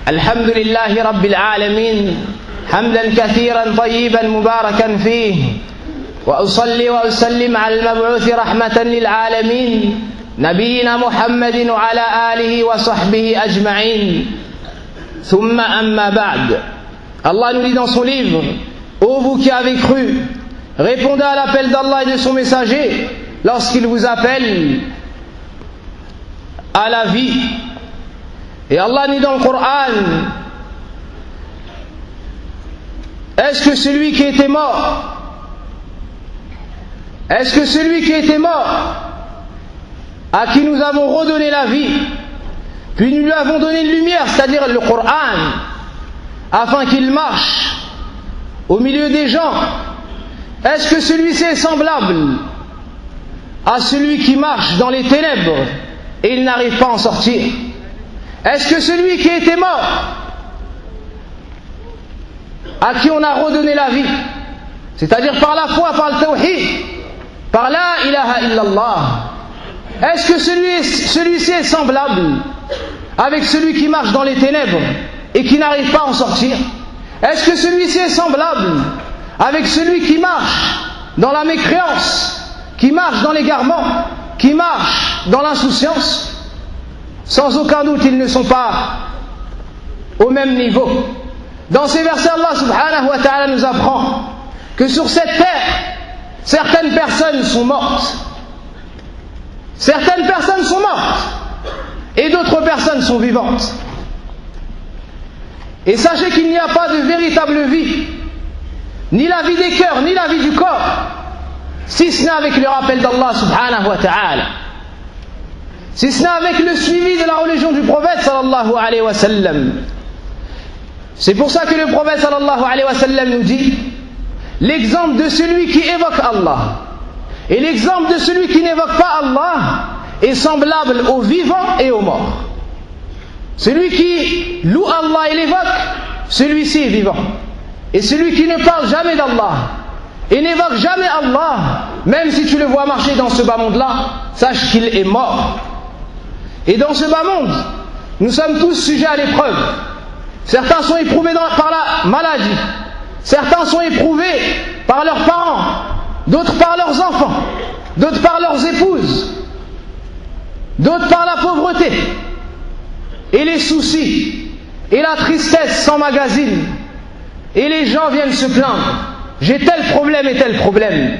الحمد لله رب العالمين حمدا كثيرا طيبا مباركا فيه وأصلي وأسلم على المبعوث رحمة للعالمين نبينا محمد وعلى آله وصحبه أجمعين ثم أما بعد. Allah nous dit dans son livre: ô vous qui avez cru, répondez à l'appel d'Allah et de son messager lorsqu'il vous appelle à la vie. Et Allah dit dans le Coran: est-ce que celui qui était mort, à qui nous avons redonné la vie, puis nous lui avons donné une lumière, c'est-à-dire le Coran, afin qu'il marche au milieu des gens, est-ce que celui-ci est semblable à celui qui marche dans les ténèbres et il n'arrive pas à en sortir? Est-ce que celui qui était mort, à qui on a redonné la vie, c'est-à-dire par la foi, par le tawhid, par la ilaha illallah, est-ce que celui-ci est semblable avec celui qui marche dans les ténèbres et qui n'arrive pas à en sortir? Est-ce que celui-ci est semblable avec celui qui marche dans la mécréance, qui marche dans l'égarement, qui marche dans l'insouciance? Sans aucun doute, ils ne sont pas au même niveau. Dans ces versets, Allah subhanahu wa ta'ala nous apprend que sur cette terre, certaines personnes sont mortes. Certaines personnes sont mortes et d'autres personnes sont vivantes. Et sachez qu'il n'y a pas de véritable vie, ni la vie des cœurs, ni la vie du corps, si ce n'est avec le rappel d'Allah subhanahu wa ta'ala, si ce n'est avec le suivi de la religion du prophète sallallahu alayhi wa sallam. C'est pour ça que le prophète sallallahu alayhi wa sallam nous dit: l'exemple de celui qui évoque Allah et l'exemple de celui qui n'évoque pas Allah est semblable aux vivants et aux morts. Celui qui loue Allah et l'évoque, celui-ci est vivant. Et celui qui ne parle jamais d'Allah et n'évoque jamais Allah, même si tu le vois marcher dans ce bas monde-là, sache qu'il est mort. Et dans ce bas monde, nous sommes tous sujets à l'épreuve. Certains sont éprouvés par la maladie, certains sont éprouvés par leurs parents, d'autres par leurs enfants, d'autres par leurs épouses, d'autres par la pauvreté. Et les soucis et la tristesse s'emmagasinent. Et les gens viennent se plaindre: j'ai tel problème et tel problème.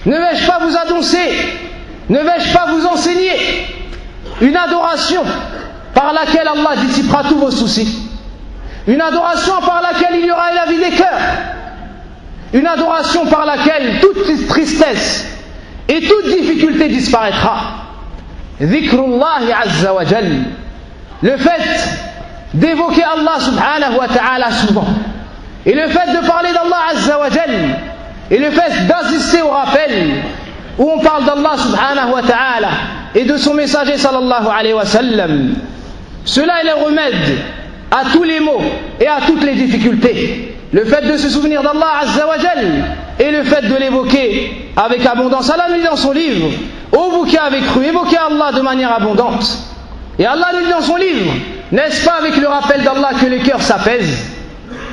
Ne vais-je pas vous annoncer, ne vais-je pas vous enseigner une adoration par laquelle Allah dissipera tous vos soucis? Une adoration par laquelle il y aura la vie des cœurs. Une adoration par laquelle toute tristesse et toute difficulté disparaîtra. Dhikrullahi azza wa jal. Le fait d'évoquer Allah subhanahu wa ta'ala souvent, et le fait de parler d'Allah azza wa jal, et le fait d'assister au rappel où on parle d'Allah subhanahu wa ta'ala et de son messager sallallahu alayhi wa sallam, cela est le remède à tous les maux et à toutes les difficultés. Le fait de se souvenir d'Allah azza wa jal et le fait de l'évoquer avec abondance. Allah nous dit dans son livre: ô vous qui avez cru, évoquez Allah de manière abondante. Et Allah nous dit dans son livre: n'est-ce pas avec le rappel d'Allah que les cœurs s'apaisent?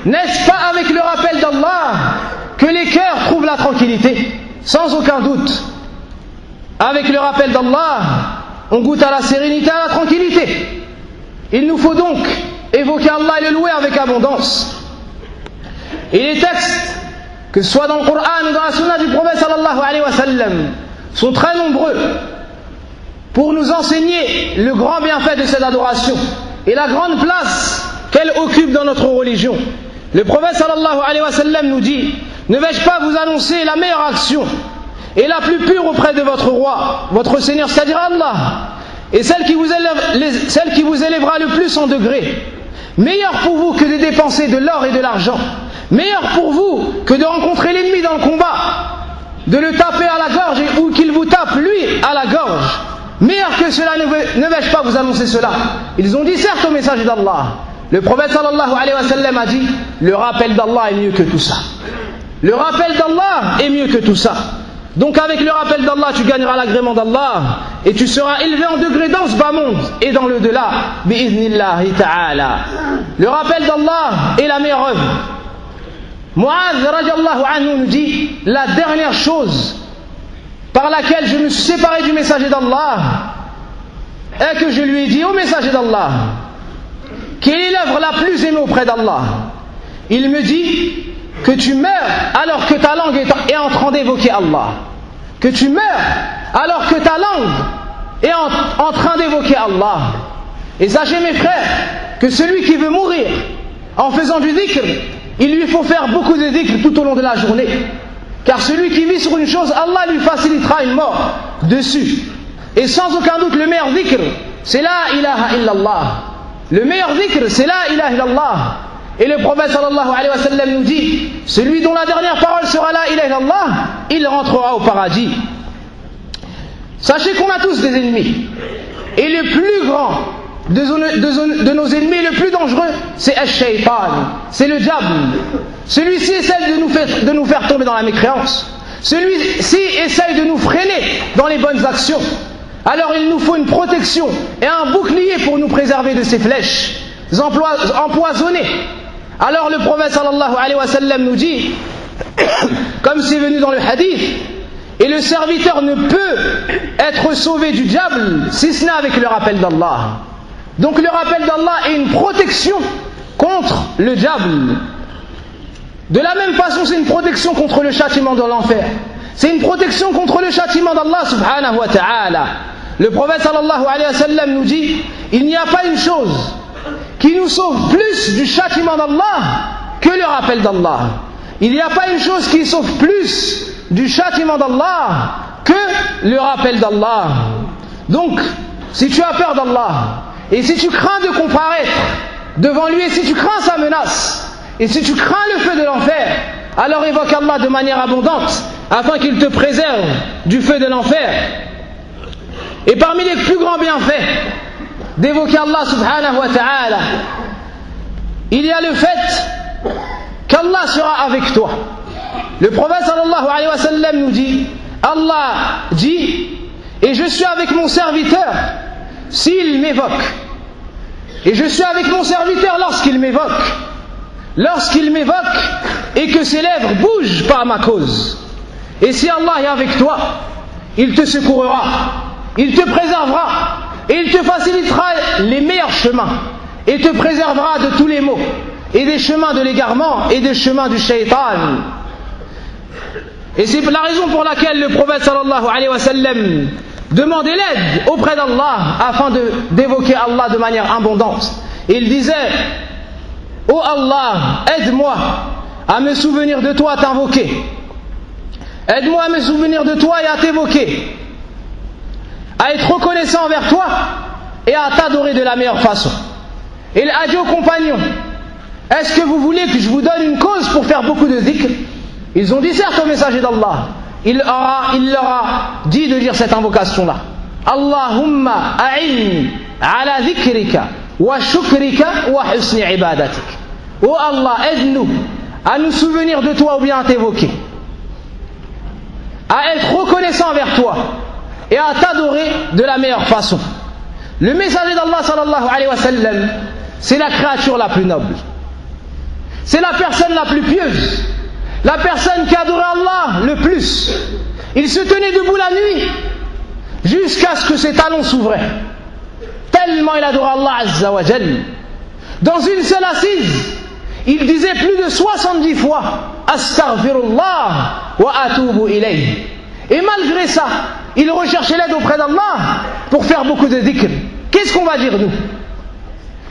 N'est-ce pas avec le rappel d'Allah que les cœurs trouvent la tranquillité? Sans aucun doute, avec le rappel d'Allah, on goûte à la sérénité, à la tranquillité. Il nous faut donc évoquer Allah et le louer avec abondance. Et les textes, que ce soit dans le Coran ou dans la Sunna du prophète sallallahu alayhi wa sallam, sont très nombreux pour nous enseigner le grand bienfait de cette adoration et la grande place qu'elle occupe dans notre religion. Le prophète sallallahu alayhi wa sallam nous dit: ne vais-je pas vous annoncer la meilleure action et la plus pure auprès de votre roi, votre Seigneur, c'est-à-dire Allah, et celle qui vous élèvera le plus en degré, meilleure pour vous que de dépenser de l'or et de l'argent, meilleure pour vous que de rencontrer l'ennemi dans le combat, de le taper à la gorge ou qu'il vous tape lui à la gorge, meilleur que cela. Ne vais-je pas vous annoncer cela? Ils ont dit certes au messager d'Allah. Le prophète sallallahu alayhi wa sallam a dit: le rappel d'Allah est mieux que tout ça. Le rappel d'Allah est mieux que tout ça. Donc avec le rappel d'Allah, tu gagneras l'agrément d'Allah et tu seras élevé en degré dans ce bas monde et dans le delà. Bi'idhnillahi ta'ala. Le rappel d'Allah est la meilleure œuvre. Mu'adh radiallahu anhu nous dit, la dernière chose par laquelle je me suis séparé du messager d'Allah est que je lui ai dit au messager d'Allah, quelle est l'œuvre la plus aimée auprès d'Allah? Il me dit que tu meurs alors que ta langue est en train d'évoquer Allah. Que tu meurs alors que ta langue est en train d'évoquer Allah. Et sachez mes frères que celui qui veut mourir en faisant du dhikr, il lui faut faire beaucoup de dhikr tout au long de la journée. Car celui qui vit sur une chose, Allah lui facilitera une mort dessus. Et sans aucun doute, le meilleur dhikr, c'est la ilaha illallah. Le meilleur dhikr, c'est la ilaha illallah. Et le prophète sallallahu alayhi wa sallam nous dit, celui dont la dernière parole sera la ilaha illallah, il rentrera au paradis. Sachez qu'on a tous des ennemis. Et le plus grand de nos ennemis, le plus dangereux, c'est Ash-Shaytan, c'est le diable. Celui-ci essaie de nous faire tomber dans la mécréance. Celui-ci essaye de nous freiner dans les bonnes actions. Alors il nous faut une protection et un bouclier pour nous préserver de ces flèches empoisonnées. Alors le prophète sallallahu alayhi wa sallam nous dit, comme c'est venu dans le hadith, et le serviteur ne peut être sauvé du diable si ce n'est avec le rappel d'Allah. Donc le rappel d'Allah est une protection contre le diable. De la même façon, c'est une protection contre le châtiment de l'enfer. C'est une protection contre le châtiment d'Allah subhanahu wa ta'ala. Le prophète sallallahu alayhi wa sallam nous dit, il n'y a pas une chose qui nous sauve plus du châtiment d'Allah que le rappel d'Allah. Il n'y a pas une chose qui sauve plus du châtiment d'Allah que le rappel d'Allah. Donc, si tu as peur d'Allah, et si tu crains de comparaître devant lui, et si tu crains sa menace, et si tu crains le feu de l'enfer, alors évoque Allah de manière abondante, afin qu'il te préserve du feu de l'enfer. Et parmi les plus grands bienfaits d'évoquer Allah subhanahu wa ta'ala, il y a le fait qu'Allah sera avec toi. Le prophète sallallahu alayhi wa sallam nous dit, Allah dit, et je suis avec mon serviteur s'il m'évoque. Et je suis avec mon serviteur lorsqu'il m'évoque. Lorsqu'il m'évoque et que ses lèvres bougent par ma cause. Et si Allah est avec toi, il te secourra, il te préservera, et il te facilitera les meilleurs chemins, et te préservera de tous les maux, et des chemins de l'égarement, et des chemins du shaitan. Et c'est la raison pour laquelle le prophète sallallahu alayhi wa sallam demandait l'aide auprès d'Allah, afin d'évoquer Allah de manière abondante. Et il disait, ô Allah, aide-moi à me souvenir de toi, à t'invoquer. Aide-moi à me souvenir de toi et à t'évoquer, à être reconnaissant envers toi et à t'adorer de la meilleure façon. Et il a dit aux compagnons, est-ce que vous voulez que je vous donne une cause pour faire beaucoup de dhikr? Ils ont dit certes au messager d'Allah. Il leur a dit de dire cette invocation-là. Allahumma a'inni ala dhikrika wa shukrika wa husni ibadatik. Oh Allah, aide-nous à nous souvenir de toi ou bien à t'évoquer, à être reconnaissant envers toi et à t'adorer de la meilleure façon. Le messager d'Allah sallallahu alayhi wa sallam, c'est la créature la plus noble. C'est la personne la plus pieuse. La personne qui adorait Allah le plus. Il se tenait debout la nuit jusqu'à ce que ses talons s'ouvraient. Tellement il adorait Allah azza wa jal. Dans une seule assise, il disait plus de 70 fois Astaghfirullah wa atubu ilayh. Et malgré ça, il recherchait l'aide auprès d'Allah pour faire beaucoup de dhikr. Qu'est-ce qu'on va dire nous?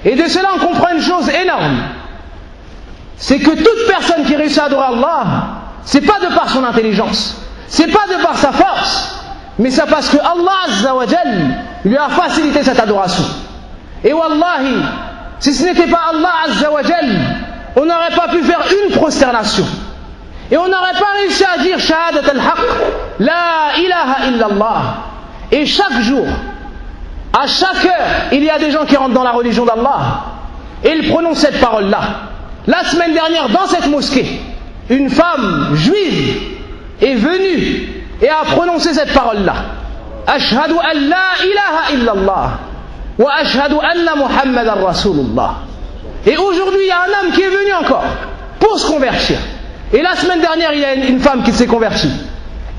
Et de cela on comprend une chose énorme, c'est que toute personne qui réussit à adorer Allah, c'est pas de par son intelligence, c'est pas de par sa force, mais c'est parce que Allah azza wa jal lui a facilité cette adoration. Et wallahi, si ce n'était pas Allah azza wa jal, on n'aurait pas pu faire une prosternation. Et on n'aurait pas réussi à dire shahadat al-haq, la ilaha illallah. Et chaque jour, à chaque heure, il y a des gens qui rentrent dans la religion d'Allah et ils prononcent cette parole-là. La semaine dernière, dans cette mosquée, une femme juive est venue et à prononcer cette parole-là. Ashhadu an la ilaha illallah wa ashhadu anna Muhammadan Rasulullah. Et aujourd'hui, il y a un homme qui est venu encore pour se convertir. Et la semaine dernière, il y a une femme qui s'est convertie.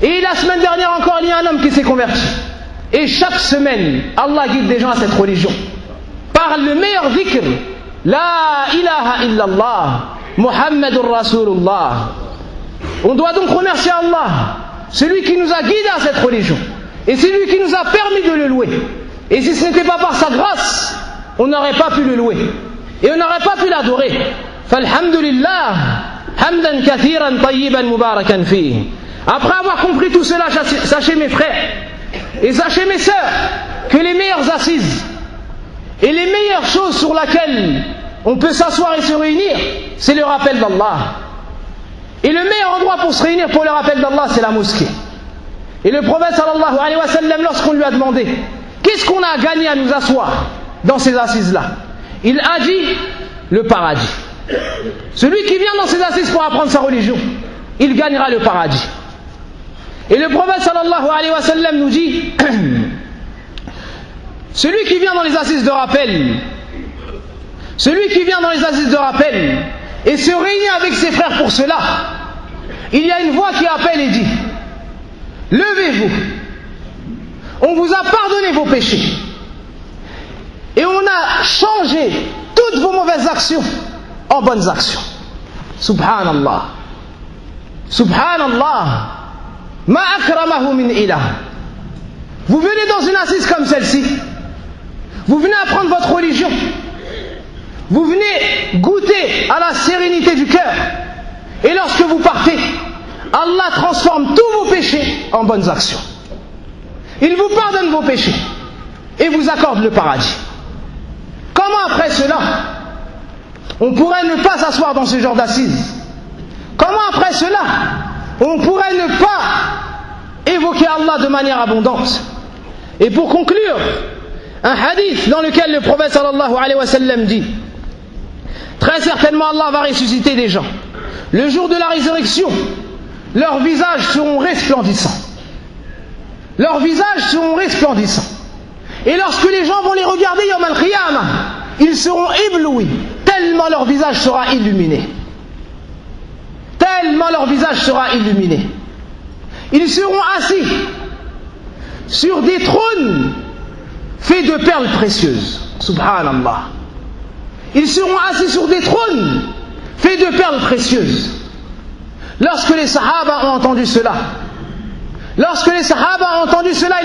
Et la semaine dernière encore, il y a un homme qui s'est converti. Et chaque semaine, Allah guide des gens à cette religion. Par le meilleur dhikr, la ilaha illallah, Muhammadur Rasulullah. On doit donc remercier Allah, celui qui nous a guidés à cette religion. Et c'est lui qui nous a permis de le louer. Et si ce n'était pas par sa grâce, on n'aurait pas pu le louer. Et on n'aurait pas pu l'adorer. Falhamdulillah, hamdan kathiran tayyiban mubarakan fih. Après avoir compris tout cela, sachez mes frères et sachez mes sœurs que les meilleures assises et les meilleures choses sur lesquelles on peut s'asseoir et se réunir, c'est le rappel d'Allah. Et le meilleur endroit pour se réunir pour le rappel d'Allah, c'est la mosquée. Et le prophète sallallahu alayhi wa sallam, lorsqu'on lui a demandé qu'est-ce qu'on a gagné à nous asseoir dans ces assises-là, il a dit le paradis. Celui qui vient dans ces assises pour apprendre sa religion, il gagnera le paradis. Et le prophète sallallahu alayhi wa sallam nous dit celui qui vient dans les assises de rappel, celui qui vient dans les assises de rappel et se réunit avec ses frères pour cela, il y a une voix qui appelle et dit levez-vous, on vous a pardonné vos péchés et on a changé toutes vos mauvaises actions en bonnes actions. Subhanallah, Subhanallah, ma akramahu min ilah. Vous venez dans une assise comme celle-ci, vous venez apprendre votre religion, vous venez goûter à la sérénité du cœur, et lorsque vous partez, Allah transforme tous vos péchés en bonnes actions. Il vous pardonne vos péchés et vous accorde le paradis. Comment après cela on pourrait ne pas s'asseoir dans ce genre d'assises? Comment après cela on pourrait ne pas évoquer Allah de manière abondante? Et pour conclure, un hadith dans lequel le prophète sallallahu alayhi wa sallam dit très certainement Allah va ressusciter des gens. Le jour de la résurrection, leurs visages seront resplendissants. Leurs visages seront resplendissants. Et lorsque les gens vont les regarder yawm al-qiyamah, ils seront éblouis, tellement leur visage sera illuminé. Tellement leur visage sera illuminé. Ils seront assis sur des trônes faits de perles précieuses. Subhanallah. Ils seront assis sur des trônes faits de perles précieuses. Lorsque les Sahaba ont entendu cela, et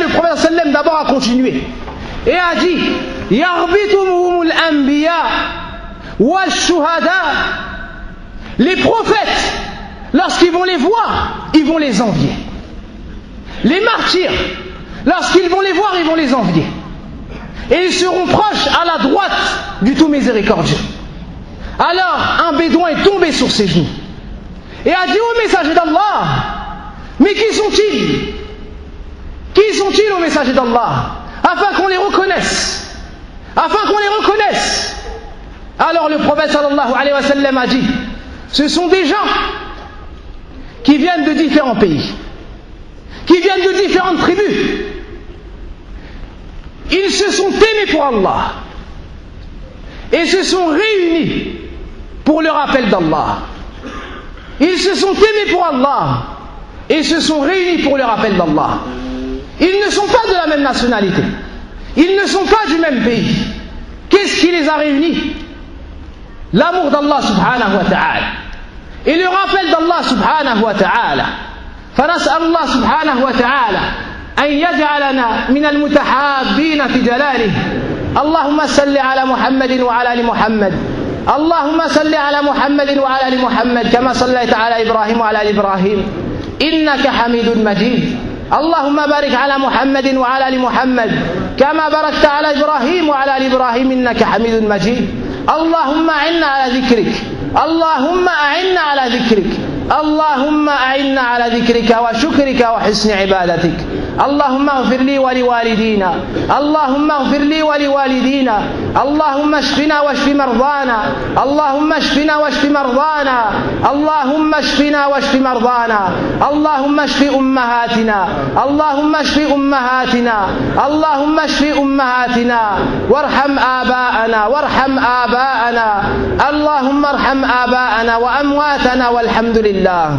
le prophète sallam d'abord a continué et a dit Yarbitumuhumul anbiya wal shuhada. Les prophètes, lorsqu'ils vont les voir, ils vont les envier. Les martyrs, lorsqu'ils vont les voir, ils vont les envier. Et ils seront proches à la droite du tout miséricordieux. Alors un bédouin est tombé sur ses genoux et a dit au messager d'Allah, mais qui sont-ils? Qui sont-ils au messager d'Allah? Afin qu'on les reconnaisse. Alors le prophète sallallahu alayhi wa sallam a dit, ce sont des gens qui viennent de différents pays, qui viennent de différentes tribus. Ils se sont aimés pour Allah et se sont réunis pour le rappel d'Allah. Ils se sont aimés pour Allah et se sont réunis pour le rappel d'Allah. Ils ne sont pas de la même nationalité, ils ne sont pas du même pays. Qu'est-ce qui les a réunis? L'amour d'Allah subhanahu wa ta'ala et le rappel d'Allah subhanahu wa ta'ala. فنسأل الله سبحانه وتعالى أن يجعلنا من المتحابين في جلاله. اللهم صل على محمد وعلى آل محمد. اللهم صل على محمد وعلى آل محمد كما صليت على إبراهيم وعلى آل إبراهيم إنك حميد مجيد. اللهم بارك على محمد وعلى آل محمد كما باركت على إبراهيم وعلى آل إبراهيم إنك حميد مجيد. اللهم أعنا على ذكرك. اللهم أعنا على ذكرك. اللهم أعنا على ذكرك وشكرك وحسن عبادتك. اللهم اغفر لي ولوالدينا، اللهم اغفر لي ولوالدينا، اللهم اشفنا واشف مرضانا، اللهم اشفنا واشف مرضانا، اللهم اشفنا واشف مرضانا، اللهم اشف أمهاتنا، اللهم اشف أمهاتنا، اللهم اشف أمهاتنا، وارحم آباءنا، وارحم آباءنا، اللهم ارحم آباءنا وأمواتنا، والحمد لله.